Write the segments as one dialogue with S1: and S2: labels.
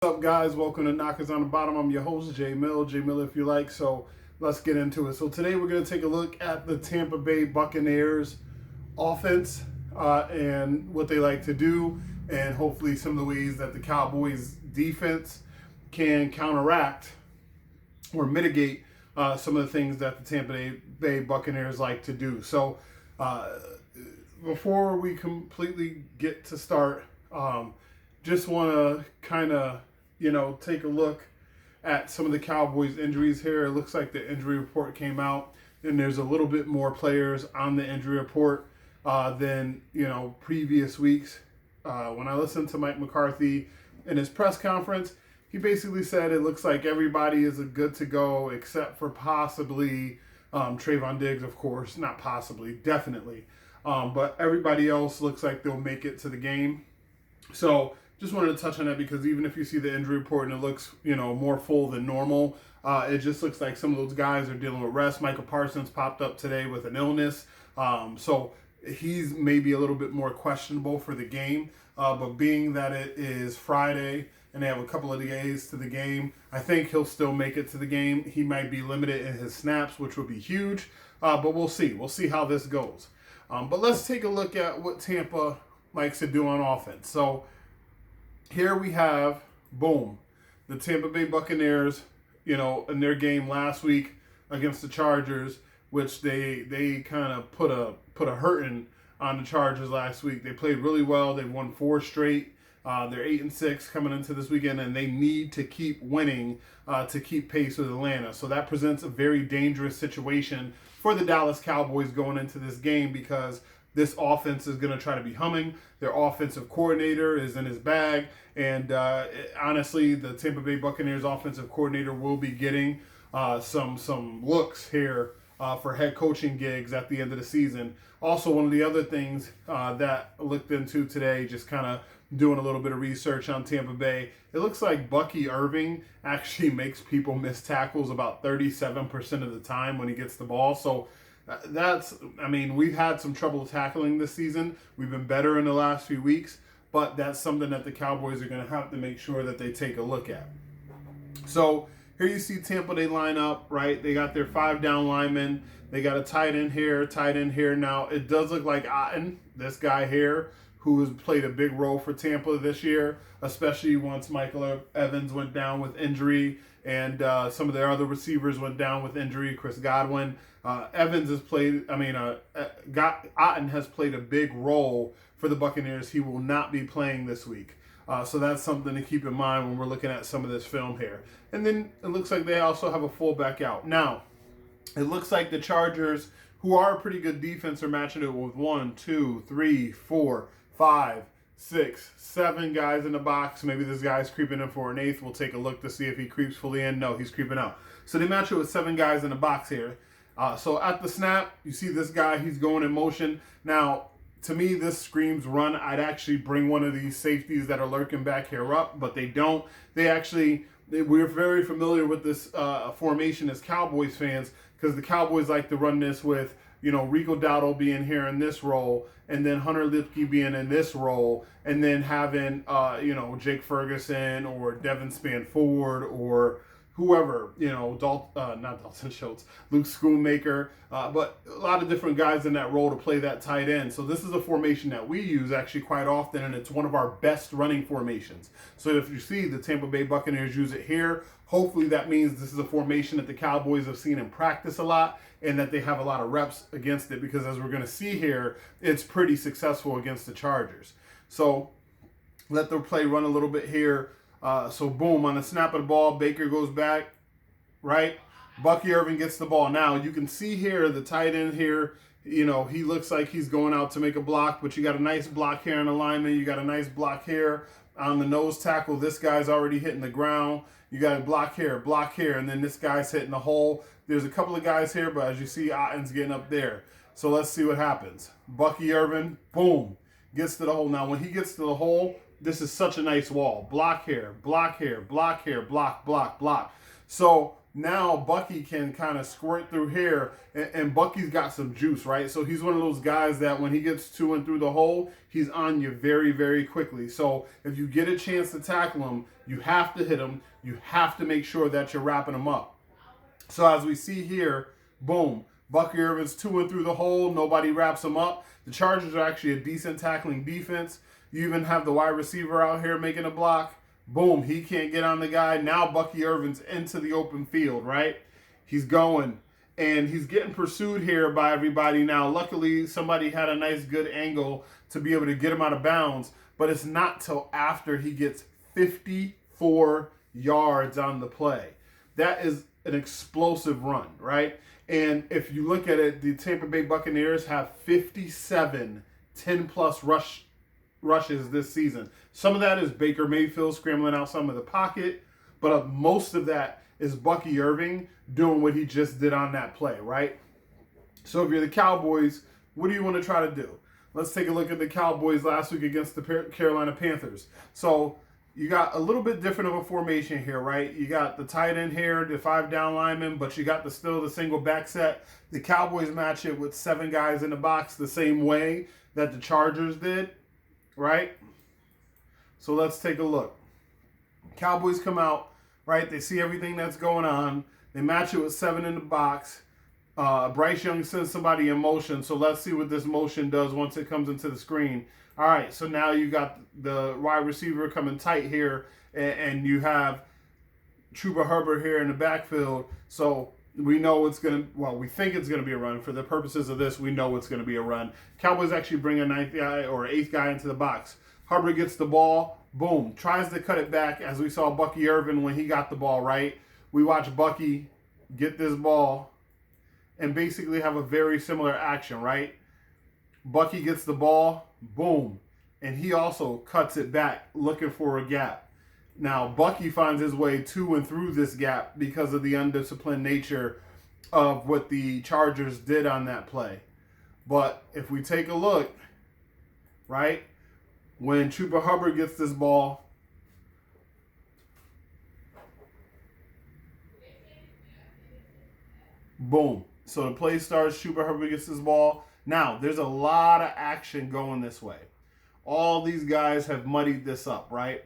S1: What's up, guys? Welcome to Knockers on the Bottom. I'm your host, Jay Mill. Jay Mill, if you like. So let's get into it. So today we're going to take a look at the Tampa Bay Buccaneers offense and what they like to do, and hopefully some of the ways that the Cowboys defense can counteract or mitigate some of the things that the Tampa Bay Buccaneers like to do. So before we completely get to start, just want to kind of, take a look at some of the Cowboys injuries here. It looks like the injury report came out, and there's a little bit more players on the injury report than, previous weeks. When I listened to Mike McCarthy in his press conference, he basically said it looks like everybody is good to go except for possibly Trayvon Diggs, of course. Not possibly, definitely. But everybody else looks like they'll make it to the game. So just wanted to touch on that because even if you see the injury report and it looks, more full than normal, it just looks like some of those guys are dealing with rest. Michael Parsons popped up today with an illness. So he's maybe a little bit more questionable for the game. But being that it is Friday and they have a couple of days to the game, I think he'll still make it to the game. He might be limited in his snaps, which would be huge. But we'll see. We'll see how this goes. But let's take a look at what Tampa likes to do on offense. So here we have, boom, the Tampa Bay Buccaneers, in their game last week against the Chargers, which they kind of put a hurting on the Chargers last week. They played really well. They won 4 straight. They're 8-6 coming into this weekend, and they need to keep winning to keep pace with Atlanta. So that presents a very dangerous situation for the Dallas Cowboys going into this game because this offense is going to try to be humming. Their offensive coordinator is in his bag. And honestly, the Tampa Bay Buccaneers offensive coordinator will be getting some looks here for head coaching gigs at the end of the season. Also, one of the other things that I looked into today, just kind of doing a little bit of research on Tampa Bay, it looks like Bucky Irving actually makes people miss tackles about 37% of the time when he gets the ball. So we've had some trouble tackling this season. We've been better in the last few weeks, but that's something that the Cowboys are going to have to make sure that they take a look at. So here you see Tampa, they line up, right? They got their 5 down linemen. They got a tight end here, tight end here. Now, it does look like Otten, this guy here, who has played a big role for Tampa this year, especially once Michael Evans went down with injury and some of their other receivers went down with injury, Chris Godwin. Otten has played a big role for the Buccaneers. He will not be playing this week. So that's something to keep in mind when we're looking at some of this film here. And then it looks like they also have a fullback out. Now, it looks like the Chargers, who are a pretty good defense, are matching it with 1, 2, 3, 4, 5, 6, 7 guys in the box. Maybe this guy's creeping in for an 8th. We'll take a look to see if he creeps fully in. No, he's creeping out. So they match it with 7 guys in the box here. So at the snap, you see this guy, he's going in motion. Now, to me, this screams run. I'd actually bring one of these safeties that are lurking back here up, but they don't. We're very familiar with this formation as Cowboys fans because the Cowboys like to run this with, Rico Dowdle being here in this role, and then Hunter Lipke being in this role, and then having, Jake Ferguson or Devin Spanford or whoever, not Dalton Schultz, Luke Schoonmaker, but a lot of different guys in that role to play that tight end. So this is a formation that we use actually quite often, and it's one of our best running formations. So if you see the Tampa Bay Buccaneers use it here, hopefully that means this is a formation that the Cowboys have seen in practice a lot and that they have a lot of reps against it because as we're going to see here, it's pretty successful against the Chargers. So let the play run a little bit here. So boom, on the snap of the ball, Baker goes back, right? Bucky Irving gets the ball. Now, you can see here, the tight end here, he looks like he's going out to make a block, but you got a nice block here on the lineman. You got a nice block here on the nose tackle. This guy's already hitting the ground. You got a block here, and then this guy's hitting the hole. There's a couple of guys here, but as you see, Otten's getting up there. So let's see what happens. Bucky Irving, boom, gets to the hole. Now, when he gets to the hole, this is such a nice wall. Block here, block here, block here, block, block, block. So now Bucky can kind of squirt through here, and Bucky's got some juice, right? So he's one of those guys that when he gets to and through the hole, he's on you very, very quickly. So if you get a chance to tackle him, you have to hit him. You have to make sure that you're wrapping him up. So as we see here, boom, Bucky Irvin's to and through the hole. Nobody wraps him up. The Chargers are actually a decent tackling defense. You even have the wide receiver out here making a block. Boom, he can't get on the guy. Now Bucky Irvin's into the open field, right? He's going, and he's getting pursued here by everybody now. Luckily, somebody had a nice good angle to be able to get him out of bounds, but it's not till after he gets 54 yards on the play. That is an explosive run, right? And if you look at it, the Tampa Bay Buccaneers have 57 10-plus rushes this season. Some of that is Baker Mayfield scrambling out some of the pocket, but most of that is Bucky Irving doing what he just did on that play, right? So if you're the Cowboys, what do you want to try to do? Let's take a look at the Cowboys last week against the Carolina Panthers. So you got a little bit different of a formation here, right? You got the tight end here, the 5 down linemen, but you got still the single back set. The Cowboys match it with 7 guys in the box the same way that the Chargers did, right? So let's take a look. Cowboys come out, right? They see everything that's going on. They match it with 7 in the box. Bryce Young sends somebody in motion, so let's see what this motion does once it comes into the screen. All right, so now you got the wide receiver coming tight here, and you have Chuba Hubbard here in the backfield. So we know it's going to, well, we think it's going to be a run. For the purposes of this, we know it's going to be a run. Cowboys actually bring a 9th guy or 8th guy into the box. Hubbard gets the ball, boom, tries to cut it back, as we saw Bucky Irvin when he got the ball, right? We watch Bucky get this ball and basically have a very similar action, right? Bucky gets the ball, boom, and he also cuts it back looking for a gap. Now, Bucky finds his way to and through this gap because of the undisciplined nature of what the Chargers did on that play. But if we take a look, right, when Chuba Hubbard gets this ball, boom. So the play starts, Chuba Hubbard gets this ball. Now, there's a lot of action going this way. All these guys have muddied this up, right?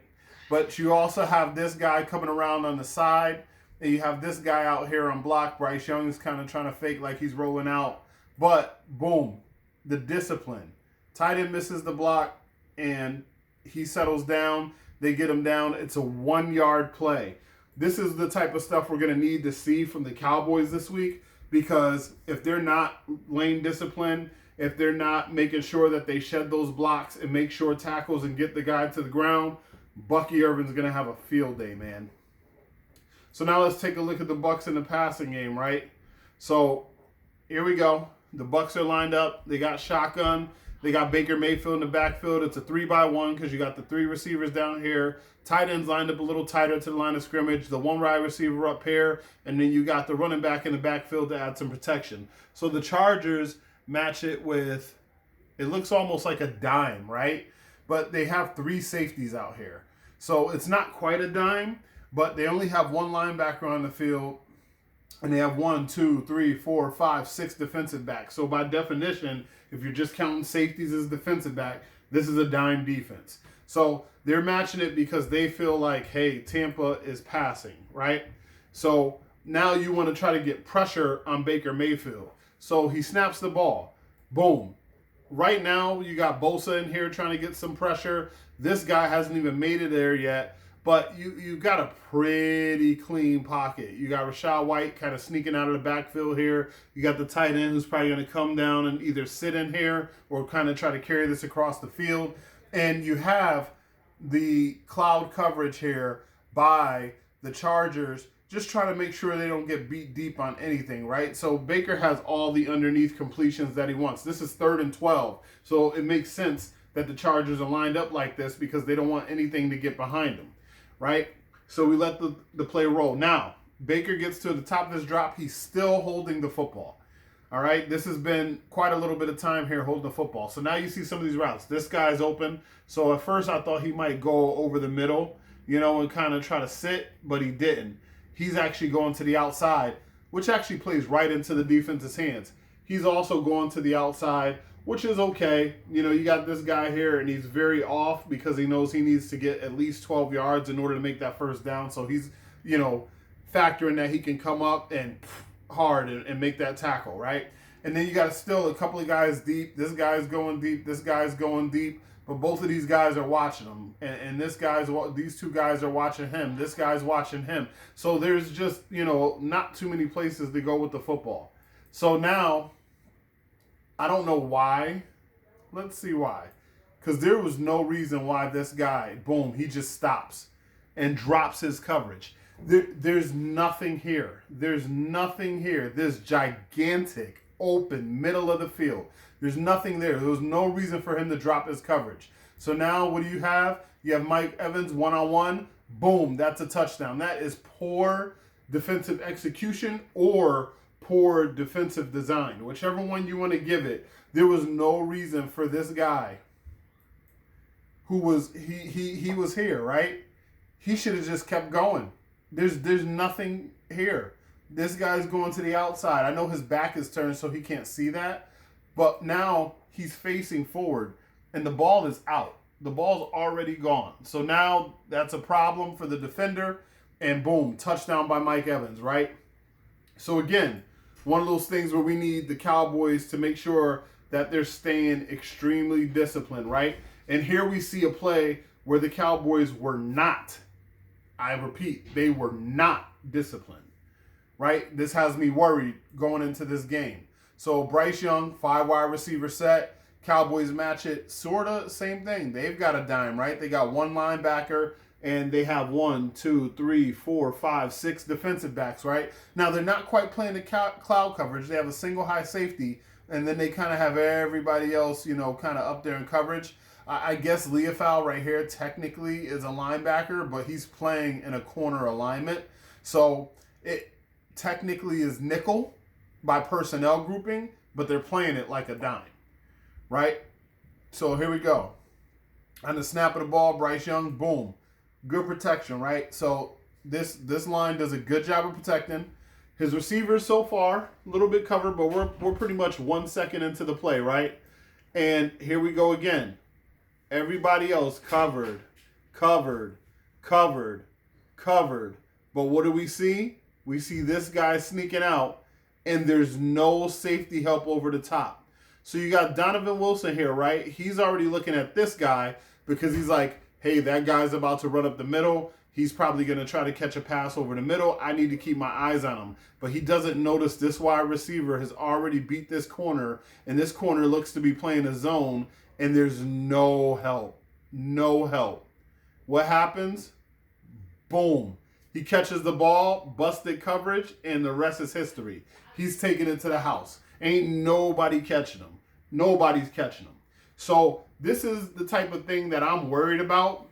S1: But you also have this guy coming around on the side, and you have this guy out here on block. Bryce Young's kind of trying to fake like he's rolling out. But, boom, the discipline. Tight end misses the block, and he settles down. They get him down. It's a 1-yard play. This is the type of stuff we're going to need to see from the Cowboys this week, because if they're not lane discipline, if they're not making sure that they shed those blocks and make sure tackles and get the guy to the ground, Bucky Irvin's going to have a field day, man. So now let's take a look at the Bucs in the passing game, right? So here we go. The Bucs are lined up. They got shotgun. They got Baker Mayfield in the backfield. It's a 3-by-1 because you got the 3 receivers down here. Tight ends lined up a little tighter to the line of scrimmage. The 1 wide receiver up here. And then you got the running back in the backfield to add some protection. So the Chargers match it with, it looks almost like a dime, right? But they have 3 safeties out here. So it's not quite a dime, but they only have 1 linebacker on the field. And they have 1, 2, 3, 4, 5, 6 defensive backs. So by definition, if you're just counting safeties as defensive back, this is a dime defense. So they're matching it because they feel like, hey, Tampa is passing, right? So now you want to try to get pressure on Baker Mayfield. So he snaps the ball. Boom. Right now, you got Bosa in here trying to get some pressure. This guy hasn't even made it there yet. But you got a pretty clean pocket. You got Rachaad White kind of sneaking out of the backfield here. You got the tight end who's probably going to come down and either sit in here or kind of try to carry this across the field. And you have the cloud coverage here by the Chargers, just trying to make sure they don't get beat deep on anything, right? So Baker has all the underneath completions that he wants. This is 3rd and 12. So it makes sense that the Chargers are lined up like this because they don't want anything to get behind them. Right? So we let the play roll. Now, Baker gets to the top of this drop. He's still holding the football. All right? This has been quite a little bit of time here holding the football. So now you see some of these routes. This guy's open. So at first I thought he might go over the middle, and kind of try to sit, but he didn't. he's actually going to the outside, which actually plays right into the defense's hands. He's also going to the outside, which is okay. You know, you got this guy here, and he's very off because he knows he needs to get at least 12 yards in order to make that first down. So he's, you know, factoring that he can come up and hard and make that tackle, right? And then you got still a couple of guys deep. This guy's going deep. This guy's going deep. But both of these guys are watching him. And these two guys are watching him. This guy's watching him. So there's just, you know, not too many places to go with the football. So now, I don't know why. Let's see why. Because there was no reason why this guy, boom, he just stops and drops his coverage. There's nothing here. There's nothing here. This gigantic, open middle of the field. There's nothing there. There was no reason for him to drop his coverage. So now what do you have? You have Mike Evans one-on-one. Boom, that's a touchdown. That is poor defensive execution or poor defensive design. Whichever one you want to give it. There was no reason for this guy who was, he was here, right? He should have just kept going. There's nothing here. This guy's going to the outside. I know his back is turned so he can't see that. But now he's facing forward, and the ball is out. The ball's already gone. So now that's a problem for the defender, and boom, touchdown by Mike Evans, right? So again, one of those things where we need the Cowboys to make sure that they're staying extremely disciplined, right? And here we see a play where the Cowboys were not, I repeat, they were not disciplined, right? This has me worried going into this game. So Bryce Young, 5 wide receiver set. Cowboys match it. Sort of same thing. They've got a dime, right? They got one linebacker, and they have 1, 2, 3, 4, 5, 6 defensive backs, right? Now, they're not quite playing the cloud coverage. They have a single high safety, and then they kind of have everybody else, you know, kind of up there in coverage. I guess Leofau right here technically is a linebacker, but he's playing in a corner alignment. So it technically is nickel by personnel grouping, but they're playing it like a dime, right? So here we go. On the snap of the ball, Bryce Young, boom. Good protection, right? So this line does a good job of protecting. His receivers so far, a little bit covered, but we're pretty much 1 second into the play, right? And here we go again. Everybody else covered. But what do we see? We see this guy sneaking out, and there's no safety help over the top. So you got Donovan Wilson here, right? He's already looking at this guy because he's like, hey, that guy's about to run up the middle. He's probably going to try to catch a pass over the middle. I need to keep my eyes on him. But he doesn't notice this wide receiver has already beat this corner, and this corner looks to be playing a zone, and there's no help. No help. What happens? Boom. He catches the ball, busted coverage, and the rest is history. He's taking it to the house. Ain't nobody catching him. Nobody's catching him. So this is the type of thing that I'm worried about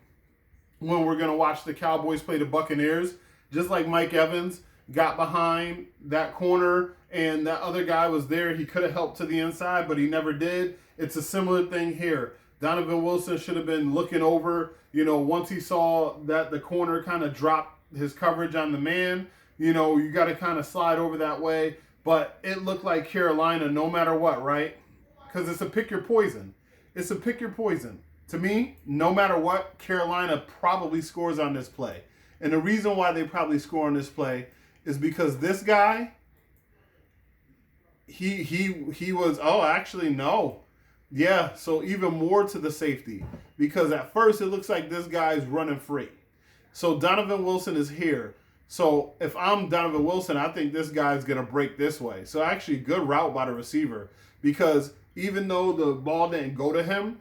S1: when we're going to watch the Cowboys play the Buccaneers. Just like Mike Evans got behind that corner and that other guy was there. He could have helped to the inside, but he never did. It's a similar thing here. Donovan Wilson should have been looking over, you know, once he saw that the corner kind of dropped his coverage on the man. You know, you got to kind of slide over that way. But it looked like Carolina no matter what, right? Because it's a pick your poison. It's a pick your poison. To me, no matter what, Carolina probably scores on this play. And the reason why they probably score on this play is because this guy, he was, oh, actually, no. Yeah, so even more to the safety. Because at first it looks like this guy's running free. So Donovan Wilson is here. So if I'm Donovan Wilson, I think this guy's going to break this way. So actually, good route by the receiver. Because even though the ball didn't go to him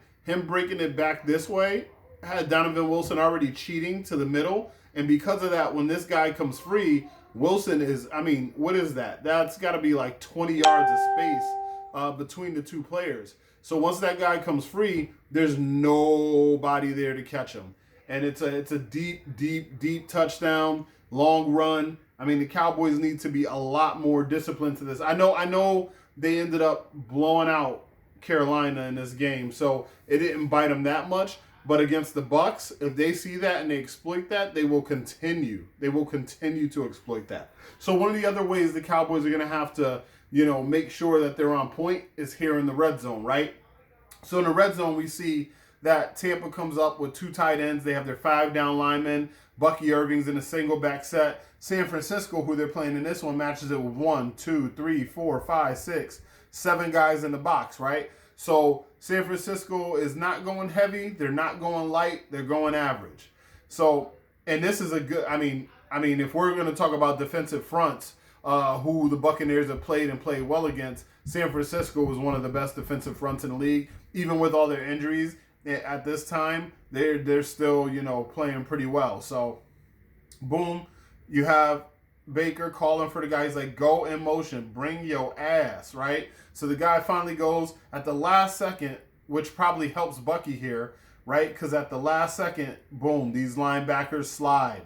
S1: breaking it back this way had Donovan Wilson already cheating to the middle. And because of that, when this guy comes free, Wilson is, I mean, what is that? That's got to be like 20 yards of space between the two players. So once that guy comes free, there's nobody there to catch him. And it's a deep touchdown, long run. I mean, the Cowboys need to be a lot more disciplined to this. I know they ended up blowing out Carolina in this game, so it didn't bite them that much. But against the Bucs, if they see that and they exploit that, they will continue. They will continue to exploit that. So one of the other ways the Cowboys are going to have to, make sure that they're on point is here in the red zone, right? So in the red zone, we see that Tampa comes up with 2 tight ends. They have their 5 down linemen. Bucky Irving's in a single back set. San Francisco, who they're playing in this one, matches it with 1, 2, 3, 4, 5, 6, 7 guys in the box, right? So San Francisco is not going heavy. They're not going light. They're going average. So, and this is a good, I mean, if we're going to talk about defensive fronts, who the Buccaneers have played and played well against, San Francisco was one of the best defensive fronts in the league. Even with all their injuries at this time, they're still, playing pretty well. So, boom, you have Baker calling for the guys like, go in motion, bring your ass, right? So the guy finally goes at the last second, which probably helps Bucky here, right? Because at the last second, boom, these linebackers slide.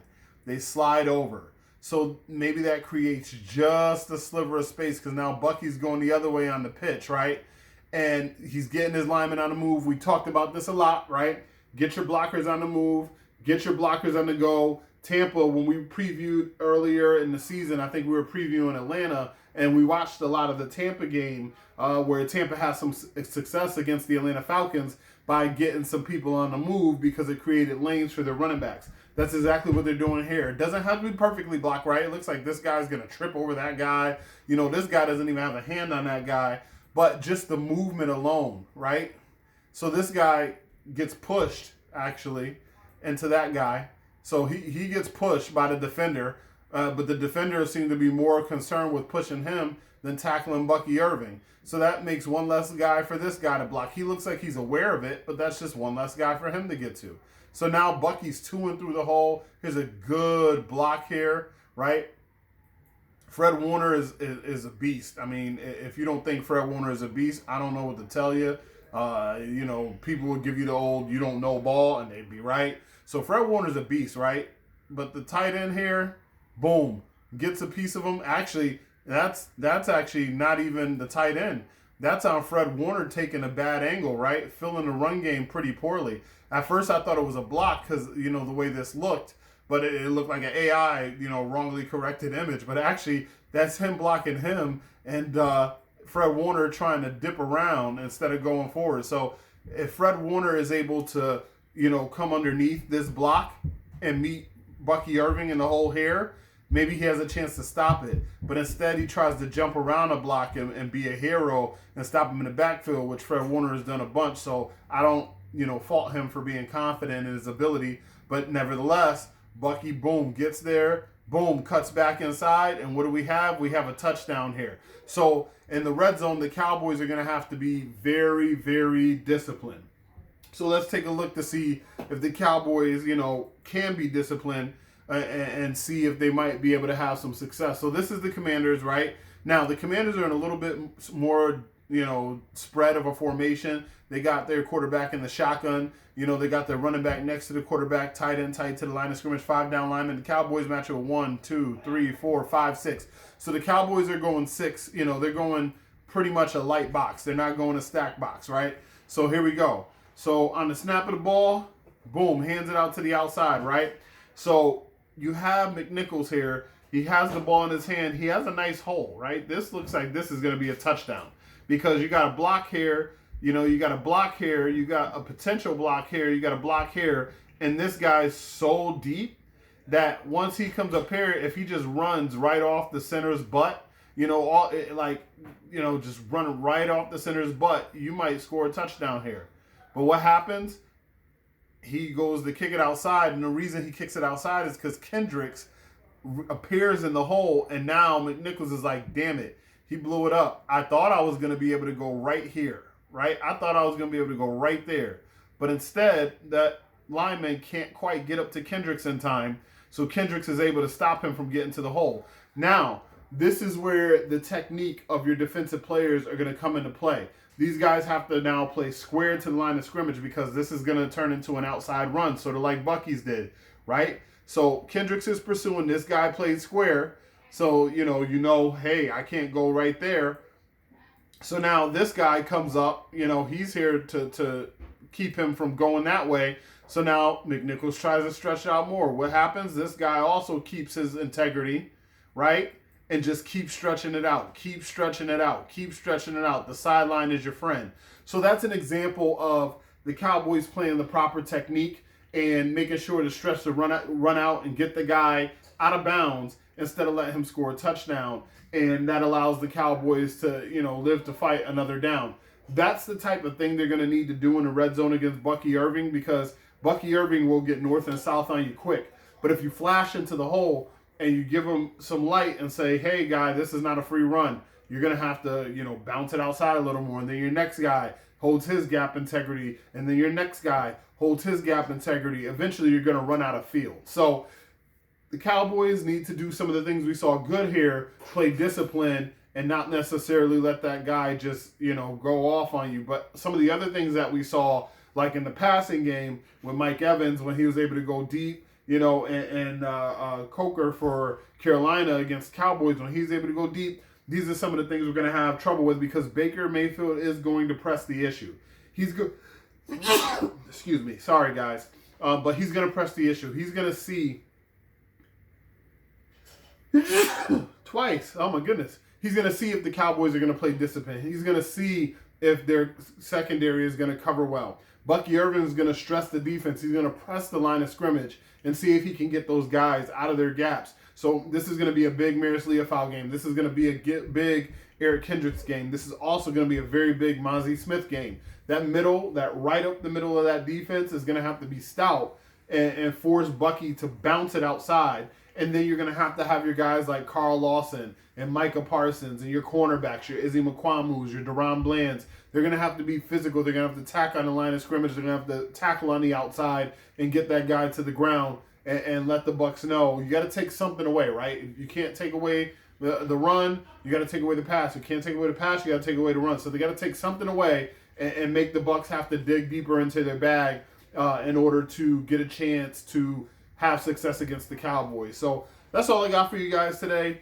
S1: They slide over. So maybe that creates just a sliver of space because now Bucky's going the other way on the pitch, right? And he's getting his linemen on the move. We talked about this a lot, right? Get your blockers on the move. Get your blockers on the go. Tampa, when we previewed earlier in the season, I think we were previewing Atlanta, and we watched a lot of the Tampa game where Tampa has some success against the Atlanta Falcons by getting some people on the move because it created lanes for their running backs. That's exactly what they're doing here. It doesn't have to be perfectly blocked, right? It looks like this guy's going to trip over that guy. This guy doesn't even have a hand on that guy, but just the movement alone, right? So this guy gets pushed, actually, into that guy. So he gets pushed by the defender, but the defender seemed to be more concerned with pushing him than tackling Bucky Irving. So that makes one less guy for this guy to block. He looks like he's aware of it, but that's just one less guy for him to get to. So now Bucky's 2 through the hole. Here's a good block here, right? Fred Warner is a beast. I mean, if you don't think Fred Warner is a beast, I don't know what to tell you. People would give you the old "you don't know ball," and they'd be right. So Fred Warner's a beast, right? But the tight end here, boom, gets a piece of him. Actually, that's actually not even the tight end. That's on Fred Warner taking a bad angle, right? Filling the run game pretty poorly. At first, I thought it was a block because, the way this looked. But it looked like an AI, wrongly corrected image. But actually, that's him blocking him and Fred Warner trying to dip around instead of going forward. So if Fred Warner is able to, come underneath this block and meet Bucky Irving in the hole here, maybe he has a chance to stop it. But instead, he tries to jump around a block and be a hero and stop him in the backfield, which Fred Warner has done a bunch. So I don't, fault him for being confident in his ability. But nevertheless, Bucky, boom, gets there, boom, cuts back inside, and what do we have? We have a touchdown here. So in the red zone, the Cowboys are going to have to be very, very disciplined. So let's take a look to see if the Cowboys, can be disciplined and see if they might be able to have some success. So this is the Commanders, right? Now, the Commanders are in a little bit more, spread of a formation. They got their quarterback in the shotgun. They got their running back next to the quarterback, tight end, tight to the line of scrimmage, 5 down linemen. The Cowboys match with 1, 2, 3, 4, 5, 6. So the Cowboys are going 6. They're going pretty much a light box. They're not going a stack box, right? So here we go. So on the snap of the ball, boom, hands it out to the outside, right? So you have McNichols here. He has the ball in his hand. He has a nice hole, right? This looks like this is going to be a touchdown because you got a block here. You got a block here. You got a potential block here. You got a block here. And this guy's so deep that once he comes up here, if he just runs right off the center's butt, just run right off the center's butt, you might score a touchdown here. But what happens? He goes to kick it outside, and the reason he kicks it outside is because Kendricks appears in the hole, and now McNichols is like, damn it, he blew it up. I thought I was going to be able to go right here, right? I thought I was going to be able to go right there. But instead, that lineman can't quite get up to Kendricks in time, so Kendricks is able to stop him from getting to the hole. Now, this is where the technique of your defensive players are going to come into play. These guys have to now play square to the line of scrimmage because this is going to turn into an outside run, sort of like Bucky's did, right? So Kendricks is pursuing. This guy played square. So, hey, I can't go right there. So now this guy comes up. He's here to keep him from going that way. So now McNichols tries to stretch out more. What happens? This guy also keeps his integrity, right? And just keep stretching it out. Keep stretching it out. Keep stretching it out. The sideline is your friend. So that's an example of the Cowboys playing the proper technique and making sure to stretch the run out and get the guy out of bounds instead of letting him score a touchdown. And that allows the Cowboys to, live to fight another down. That's the type of thing they're going to need to do in the red zone against Bucky Irving, because Bucky Irving will get north and south on you quick. But if you flash into the hole and you give him some light and say, hey, guy, this is not a free run, you're going to have to, bounce it outside a little more. And then your next guy holds his gap integrity. And then your next guy holds his gap integrity. Eventually, you're going to run out of field. So the Cowboys need to do some of the things we saw good here, play discipline, and not necessarily let that guy just, go off on you. But some of the other things that we saw, like in the passing game with Mike Evans, when he was able to go deep, and Coker for Carolina against Cowboys, when he's able to go deep, these are some of the things we're going to have trouble with, because Baker Mayfield is going to press the issue. He's good. Excuse me. Sorry, guys. But he's going to press the issue. He's going to see twice. Oh, my goodness. He's going to see if the Cowboys are going to play discipline. He's going to see if their secondary is going to cover well. Bucky Irving is going to stress the defense. He's going to press the line of scrimmage and see if he can get those guys out of their gaps. So this is going to be a big Maris Leafau game. This is going to be a big Eric Kendricks game. This is also going to be a very big Mozzie Smith game. That right up the middle of that defense is going to have to be stout and force Bucky to bounce it outside. And then you're going to have your guys like Carl Lawson and Micah Parsons and your cornerbacks, your Izzy McQuamus, your Deron Blands. They're going to have to be physical. They're going to have to tack on the line of scrimmage. They're going to have to tackle on the outside and get that guy to the ground and let the Bucs know. You got to take something away, right? You can't take away the run. You got to take away the pass. You can't take away the pass. You got to take away the run. So they got to take something away and make the Bucs have to dig deeper into their bag in order to get a chance to have success against the Cowboys. So that's all I got for you guys today.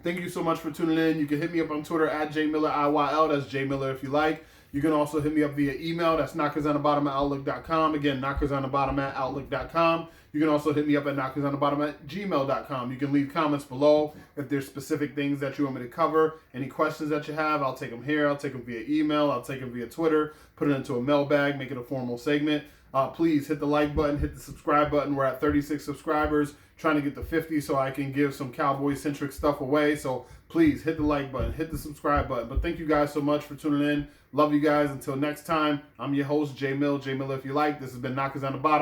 S1: Thank you so much for tuning in. You can hit me up on Twitter at JMillerIYL. That's JMiller if you like. You can also hit me up via email. That's knockersonthebottom@outlook.com. Again, knockersonthebottom@outlook.com. You can also hit me up at knockersonthebottom@gmail.com. You can leave comments below if there's specific things that you want me to cover. Any questions that you have, I'll take them here. I'll take them via email. I'll take them via Twitter. Put it into a mailbag. Make it a formal segment. Please hit the like button, hit the subscribe button. We're at 36 subscribers, trying to get to 50 so I can give some Cowboy-centric stuff away. So please hit the like button, hit the subscribe button. But thank you guys so much for tuning in. Love you guys. Until next time, I'm your host, J Mill if you like. This has been Knockers on the Bottom.